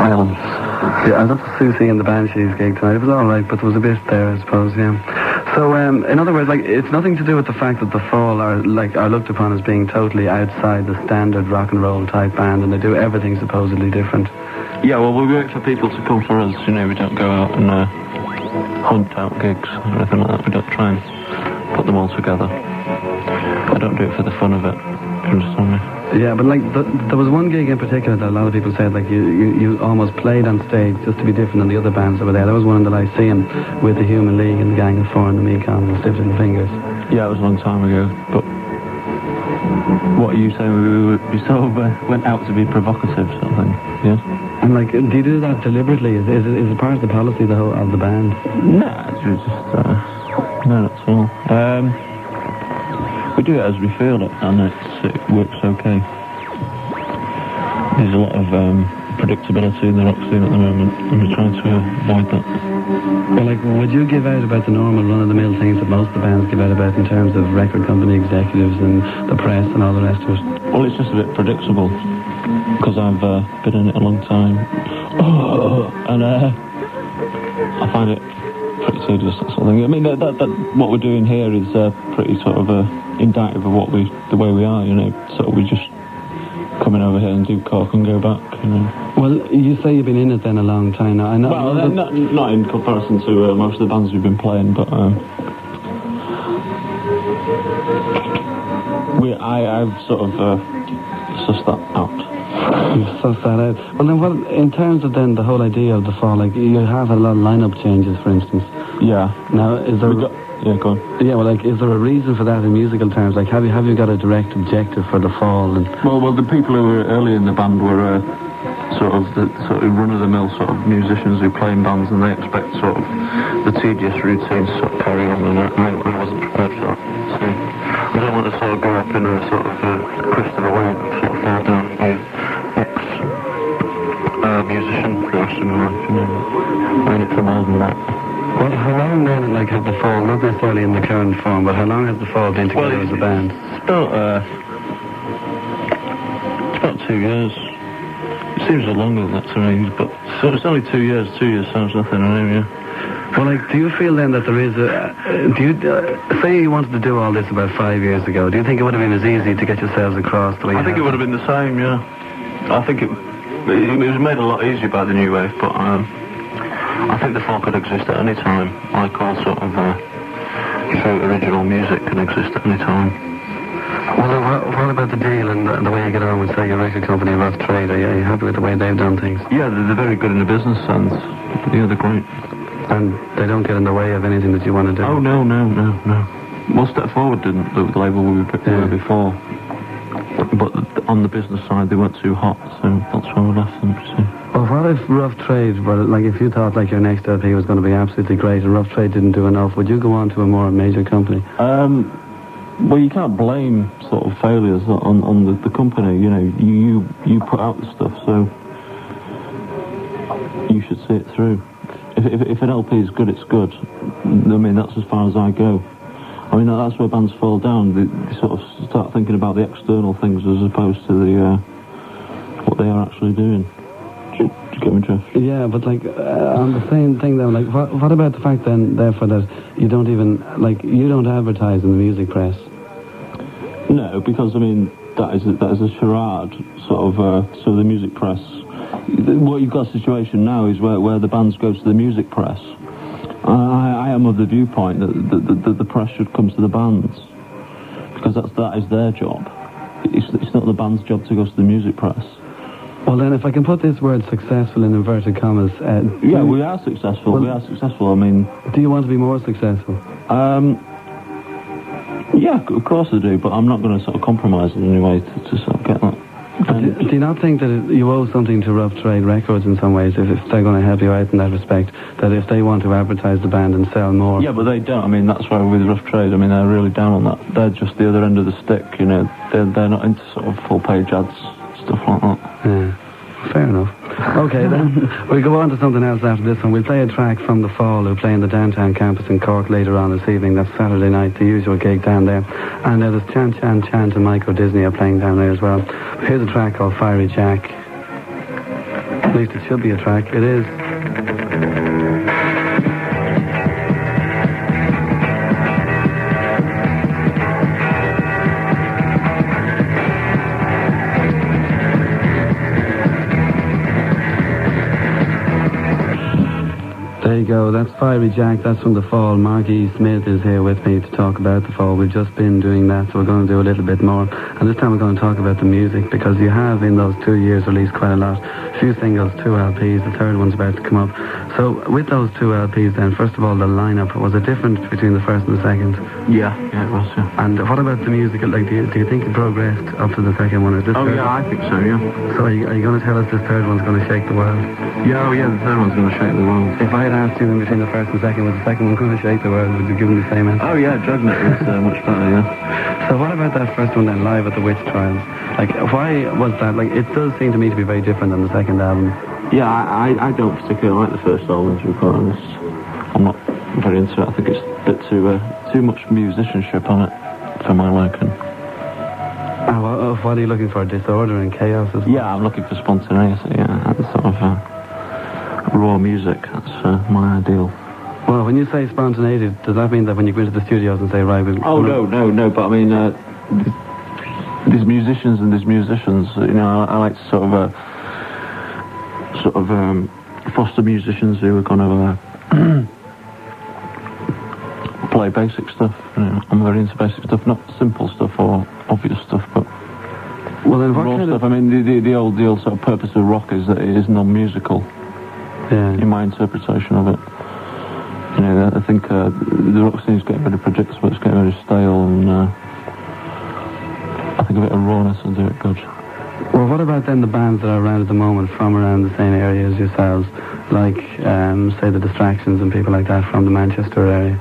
Silence. Yeah, I love Susie and the Banshees gig tonight. It was all right, but there was a bit there, I suppose. Yeah. So, in other words, like, it's nothing to do with the fact that the Fall are looked upon as being totally outside the standard rock and roll type band, and they do everything supposedly different. Yeah, well, we wait for people to come for us. You know, we don't go out and hunt out gigs or anything like that. We don't try and put them all together. I don't do it for the fun of it. You understand me? Yeah, but like there was one gig in particular that a lot of people said like you almost played on stage just to be different than the other bands that were there. There was one in the Lyceum with the Human League and the Gang of Four and the Mekong and Stiff Little Fingers. Yeah, it was a long time ago. But what are you saying? We sort of went out to be provocative, sort of thing. Yeah. And like, do you do that deliberately? Is it part of the policy of the band? Nah, it's just no, not at all. We do it as we feel it, and it works okay. There's a lot of predictability in the rock scene at the moment, and we're trying to avoid that. Well, like, would you give out about the normal run-of-the-mill things that most of the bands give out about in terms of record company executives and the press and all the rest of it? Well, it's just a bit predictable, because I've been in it a long time, and I find it pretty tedious, that sort of thing. I mean, that what we're doing here is pretty sort of indicative of the way we are, you know. So we just come in over here and do Cork and go back, you know. Well, you say you've been in it then a long time now. I know. Well, not in comparison to most of the bands we've been playing, but I've sort of sussed that out. You've sussed that out. Well, then, in terms of then the whole idea of the Fall, like, you have a lot of lineup changes, for instance. Yeah. Now, is there... Yeah, go on. Yeah, well, like, is there a reason for that in musical terms? Like, have you got a direct objective for the Fall? And well, the people who were early in the band were sort of run-of-the-mill sort of musicians who play in bands, and they expect sort of the tedious routine to sort of carry on, and I wasn't prepared for that. So I don't want to sort of go up in a sort of Christopher Wayne sort of fall down musician for the rest of my life, you know. I need for more than that. Well, how long then, like, have the Fall, not necessarily in the current form, but how long has the Fall been together as a band? It's about 2 years. It seems a lot longer than that to me, but so it's only 2 years. 2 years sounds nothing, I know, yeah. Well, like, do you feel then that there is say you wanted to do all this about 5 years ago, do you think it would have been as easy to get yourselves across the way I think it would have been the same, yeah. I think it was made a lot easier by the new wave, but I think the Fall could exist at any time. Like all sort of original music can exist at any time. Well, what about the deal and the way you get on with, say, your record company, Rough Trade? Are you happy with the way they've done things? Yeah, they're very good in the business sense. Yeah, they're great. And they don't get in the way of anything that you want to do? Oh, no. Well, Step Forward didn't, the label we were before. But on the business side, they weren't too hot, so that's why we left them, you see. Well, what if Rough Trade were, like, if you thought, like, your next LP was going to be absolutely great and Rough Trade didn't do enough, would you go on to a more major company? Well, you can't blame sort of failures on the company, you know. You put out the stuff, so you should see it through. If an LP is good, it's good. I mean, that's as far as I go. I mean, that's where bands fall down. They sort of start thinking about the external things as opposed to what they are actually doing. Do you get me, Jeff? Yeah, but, like, on the same thing, though, like, what about the fact, then, therefore, that you don't even, like, you don't advertise in the music press? No, because, I mean, that is a charade, sort of, so the music press... What you've got a situation now is where the bands go to the music press. I am of the viewpoint that the press should come to the bands, because that is their job. It's not the band's job to go to the music press. Well, then, if I can put this word successful in inverted commas... yeah, we are successful. Well, we are successful. I mean... Do you want to be more successful? Yeah, of course I do, but I'm not going to sort of compromise in any way to sort of get that. Do you not think that you owe something to Rough Trade Records in some ways, if they're going to help you out in that respect, that if they want to advertise the band and sell more... Yeah, but they don't. I mean, that's why with Rough Trade, I mean, they're really down on that. They're just the other end of the stick, you know. They're not into sort of full-page ads, stuff like that. Yeah, fair enough. Okay, then, we'll go on to something else after this one. We'll play a track from The Fall, who play in the downtown campus in Cork later on this evening. That's Saturday night, the usual gig down there. And there's Chant and Micro Disney are playing down there as well. Here's a track called Fiery Jack. At least it should be a track. It is. There you go, that's Fiery Jack, that's from The Fall. Margie Smith is here with me to talk about The Fall. We've just been doing that, so we're going to do a little bit more. And this time we're going to talk about the music, because you have in those 2 years released quite a lot. A few singles, 2 LPs, the third one's about to come up. So with those 2 LPs then, first of all, the lineup, was it different between the first and the second? Yeah, it was, yeah. And what about the music? Like, do you think it progressed up to the second one? Or this third? Yeah, I think so, yeah. So are you going to tell us this third one's going to shake the world? Yeah, the third one's going to shake the world. If I had asked you in between the first and second, was the second one going to shake the world, would you give them the same answer? Oh yeah, Dragnet was much better, yeah. So what about that first one then, Live at the Witch Trials? Like, why was that? Like, it does seem to me to be very different than the second album. Yeah, I don't particularly like the first album, to be quite honest. I'm not very into it. I think it's a bit too much musicianship on it for my liking. What are you looking for? Disorder and chaos? Yeah, I'm looking for spontaneity, yeah. And sort of raw music. That's my ideal. Well, when you say spontaneity, does that mean that when you go into the studios and say, right, no, but I mean, these musicians, you know, I like to sort of foster musicians who are going to play basic stuff. You know, I'm very into basic stuff, not simple stuff or obvious stuff, but well, then what raw kind stuff. of... I mean, the old sort of purpose of rock is that it is non-musical. Yeah. In my interpretation of it. You know, I think the rock scene is getting very predictable, it's getting very stale, and I think a bit of rawness will do it good. Well, what about then the bands that are around at the moment from around the same area as yourselves? Like, say, the Distractions and people like that from the Manchester area?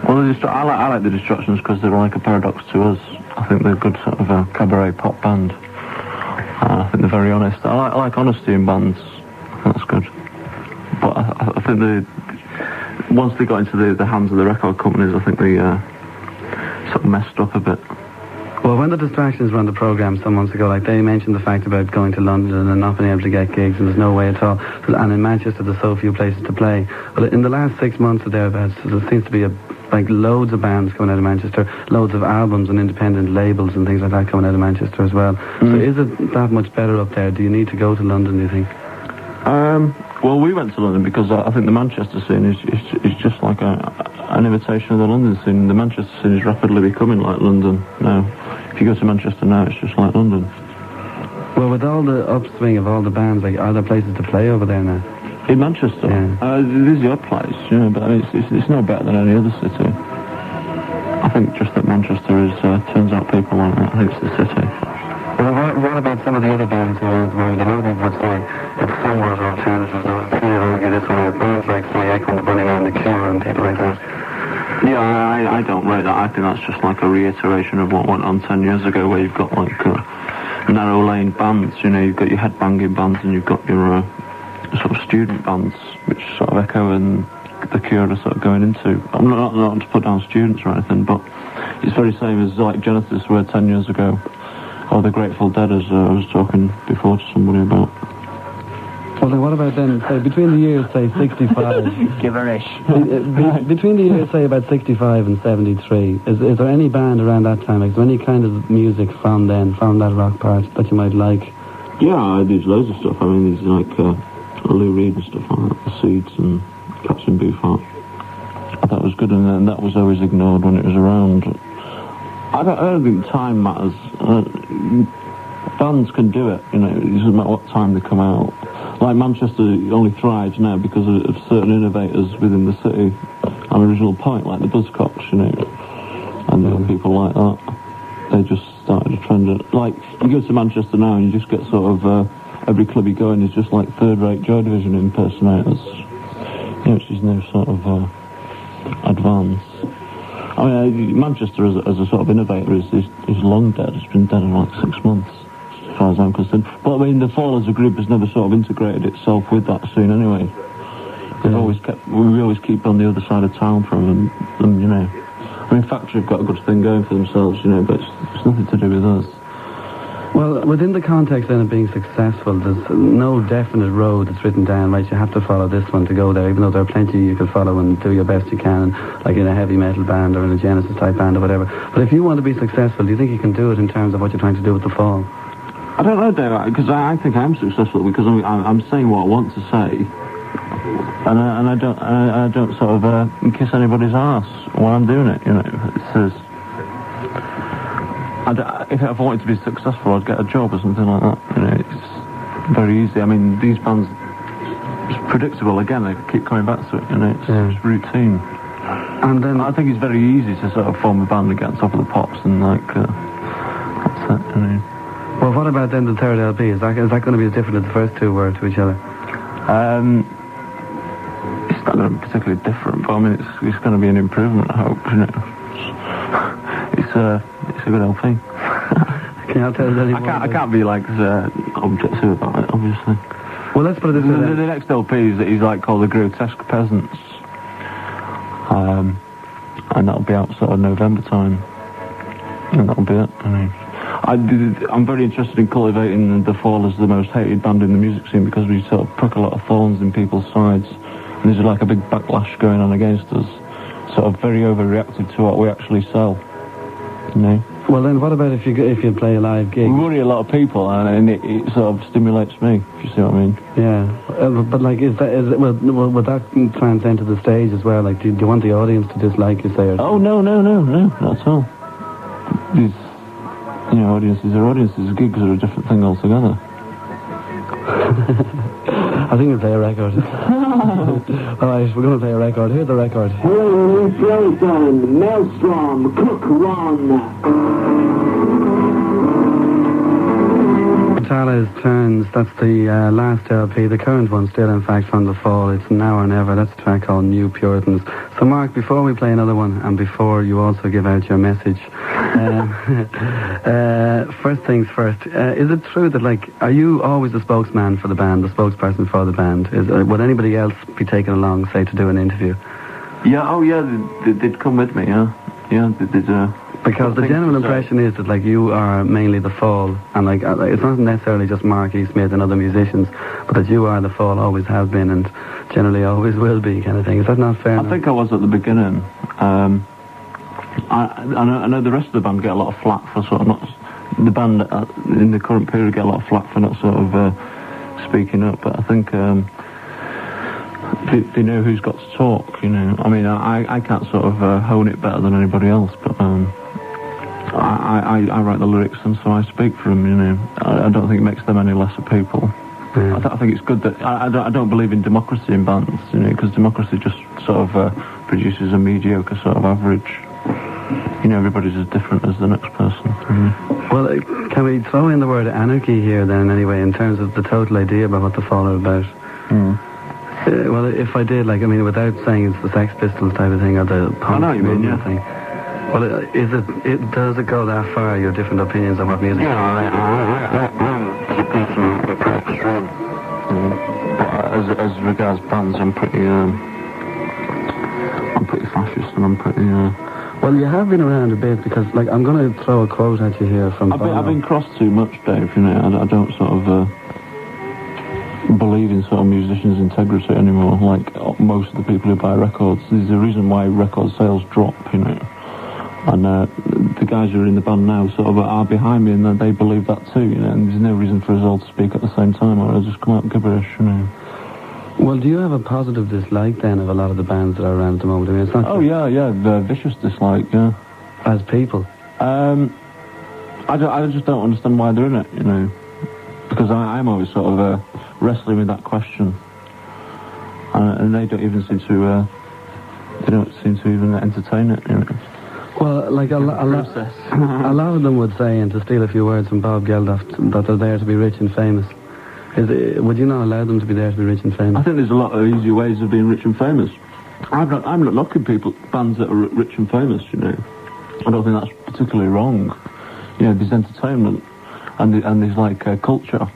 Well, I like the Distractions because they're like a paradox to us. I think they're a good sort of a cabaret pop band. I think they're very honest. I like honesty in bands. That's good. But I think once they got into the hands of the record companies, I think they sort of messed up a bit. Well, when the Distractions were on the programme some months ago, like, they mentioned the fact about going to London and not being able to get gigs, and there's no way at all. And in Manchester, there's so few places to play. But in the last 6 months or thereabouts, there seems to be loads of bands coming out of Manchester, loads of albums and independent labels and things like that coming out of Manchester as well. So is it that much better up there? Do you need to go to London, do you think? Well, we went to London because I think the Manchester scene is just like an imitation of the London scene. The Manchester scene is rapidly becoming like London now. If you go to Manchester now, it's just like London. Well, with all the upswing of all the bands, like, are there places to play over there now? In Manchester? Yeah. There's the odd place, you know, but I mean, it's no better than any other city. I think just that Manchester turns out people like that. I think it's the city. Well, what about some of the other bands around the world? I know they would say it's somewhat alternative, though. It's kind of argue this one with bands like, say, Echo and Bunny Man, The Cure and people like that. Yeah, I don't rate that. I think that's just like a reiteration of what went on 10 years ago, where you've got like narrow lane bands, you know, you've got your headbanging bands and you've got your sort of student bands, which sort of Echo and The Cure are sort of going into. I'm not to put down students or anything, but it's very same as like Genesis were 10 years ago. Or the Grateful Dead, as I was talking before to somebody about. Well, then what about then, say, between the years, say, 65... Giverish. Between the years, say, about 65 and 73, is there any band around that time, is there any kind of music from then, from that rock part, that you might like? Yeah, there's loads of stuff. I mean, there's like Lou Reed and stuff like that, The Seeds and Captain Beefheart. I thought it was good, and then that was always ignored when it was around. I don't think time matters. Bands can do it, you know, it doesn't matter what time they come out. Like Manchester only thrives now because of certain innovators within the city. An original point, like the Buzzcocks, you know, and people like that. They just started a trend. Like, you go to Manchester now and you just get sort of, every club you go in is just like third-rate Joy Division impersonators. You know, which is no sort of advance. I mean, Manchester as a sort of innovator is long dead. It's been dead in like 6 months, as far as I'm concerned. But I mean, The Fall as a group has never sort of integrated itself with that scene anyway. We always keep on the other side of town from them, you know. I mean, Factory have got a good thing going for themselves, you know, but it's nothing to do with us. Well, within the context then of being successful, there's no definite road that's written down, right? You have to follow this one to go there, even though there are plenty you can follow and do your best you can, like in a heavy metal band or in a Genesis type band or whatever. But if you want to be successful, do you think you can do it in terms of what you're trying to do with the Fall? I don't know, Dave, because I think I'm successful because I'm saying what I want to say, and I don't sort of kiss anybody's arse while I'm doing it. You know, it says. If I wanted to be successful, I'd get a job or something like that. You know, it's very easy. I mean, these bands, it's predictable again. They keep coming back to it. You know, it's routine. And then I think it's very easy to sort of form a band and get on top of the pops and like that's it. You know. Well, what about then the third LP? Is that going to be as different as the first two were to each other? It's not going to be particularly different, but I mean, it's going to be an improvement. I hope. You know, it's a good LP. Can you tell us any more? I can't be like objective about it, obviously. Well, let's put it this way. The next LP is like called The Grotesque Peasants, and that'll be out sort of November time, and that'll be it. I mean, I'm very interested in cultivating the Fall as the most hated band in the music scene because we sort of prick a lot of thorns in people's sides, and there's like a big backlash going on against us, sort of very overreactive to what we actually sell. You know? Well, then what about if you play a live gig? We worry a lot of people, and it sort of stimulates me. If you see what I mean? Yeah, but like, would that transcend to the stage as well? Like, do you want the audience to dislike you, say? Or oh no, not at all. These, you know, audiences are audiences. Gigs are a different thing altogether. I think we'll play a record. Alright, we're going to play a record. Here's the record. Holy Frozen, Maelstrom, Cook One. Tala's Turns, that's the last LP, the current one still in fact from the Fall. It's Now or Never. That's a track called New Puritans. So Mark, before we play another one and before you also give out your message, first things first, is it true that, like, are you always the spokesman for the band, the spokesperson for the band? Would anybody else be taken along, say, to do an interview? Yeah, they'd come with me, yeah, they'd because the general impression is that, like, you are mainly the Fall, and like it's not necessarily just Mark E. Smith and other musicians, but that you are the Fall, always have been, and generally always will be, kind of thing. Is that not fair? I think I was at the beginning. I know the rest of the band get a lot of flack for sort of not. The band in the current period get a lot of flack for not sort of speaking up, but I think they know who's got to talk. You know, I mean, I can't sort of hone it better than anybody else, but. I write the lyrics and so I speak for them, you know. I don't think it makes them any lesser people. I think it's good that... I don't believe in democracy in bands, you know, because democracy just sort of produces a mediocre sort of average. You know, everybody's as different as the next person. Well, can we throw in the word anarchy here then, anyway, in terms of the total idea about what the Fall are about? Well, if I did, like, I mean, without saying it's the Sex Pistols type of thing or the punk thing... Well, does it go that far, your different opinions on what music? As regards bands, I'm pretty fascist, and I'm pretty. Well, you have been around a bit because, like, I'm going to throw a quote at you here from. I've been crossed too much, Dave. You know, I don't sort of believe in sort of musicians' integrity anymore. Like most of the people who buy records, there's a reason why record sales drop. You know. And the guys who are in the band now sort of are behind me, and they believe that too, you know, and there's no reason for us all to speak at the same time, or I'll just come out gibberish, you know. Well, do you have a positive dislike, then, of a lot of the bands that are around at the moment? I mean, it's not... Oh, yeah, the vicious dislike, yeah. As people? I just don't understand why they're in it, you know, because I'm always sort of wrestling with that question, and they don't even seem to, even entertain it, you know. Well, like a lot of them would say, and to steal a few words from Bob Geldof, that they're there to be rich and famous. Would you not allow them to be there to be rich and famous? I think there's a lot of easy ways of being rich and famous. I'm not knocking bands that are rich and famous, you know. I don't think that's particularly wrong. You know, there's entertainment, and there's like culture,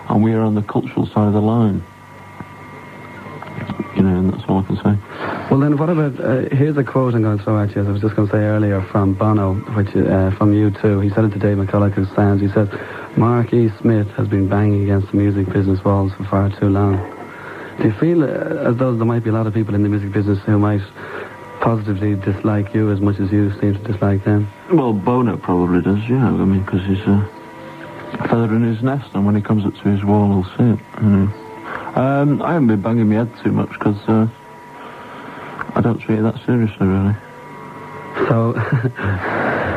and we are on the cultural side of the line. You know, and that's all I can say. Well, then, what about, here's a quote I'm going to throw at you, as I was just going to say earlier, from Bono, which from U2. He said it to Dave McCulloch, who sounds, he says, Mark E. Smith has been banging against the music business walls for far too long. Do you feel as though there might be a lot of people in the music business who might positively dislike you as much as you seem to dislike them? Well, Bono probably does, yeah. I mean, because he's a feather in his nest, and when he comes up to his wall, he'll see it. I haven't been banging my head too much because I don't treat it that seriously, really. So,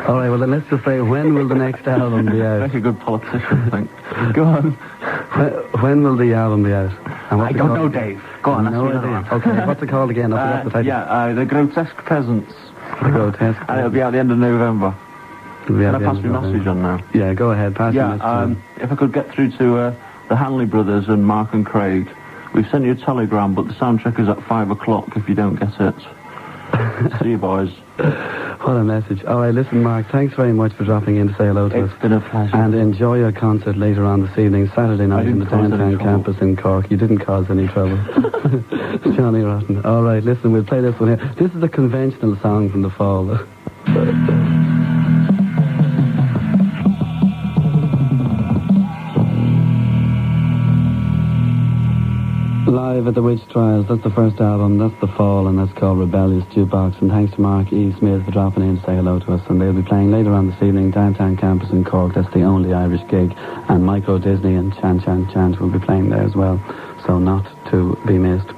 all right, well then let's just say, when will the next album be out? Like a good politician, I think. Go on. When will the album be out? I don't know, Dave. Go on, no idea. Okay, what's it called again? I forgot the title. The Grotesque Peasants. The Grotesque. And it'll be out the end of November. Can I pass my message on now? Yeah, go ahead, pass your message on. If I could get through to the Hanley brothers and Mark and Craig. We've sent you a telegram, but the sound check is at 5 o'clock if you don't get it. See you, boys. What a message. All right, listen, Mark, thanks very much for dropping in to say hello to us. It's been a pleasure. And enjoy your concert later on this evening, Saturday night in the downtown campus in Cork. You didn't cause any trouble. Johnny Rotten. All right, listen, we'll play this one here. This is a conventional song from the fall. Live at the Witch Trials, that's the first album, that's The Fall, and that's called Rebellious Jukebox. And thanks to Mark E. Smith for dropping in to say hello to us. And they'll be playing later on this evening, downtown campus in Cork. That's the only Irish gig. And Micro Disney and Chan Chan Chant will be playing there as well. So not to be missed.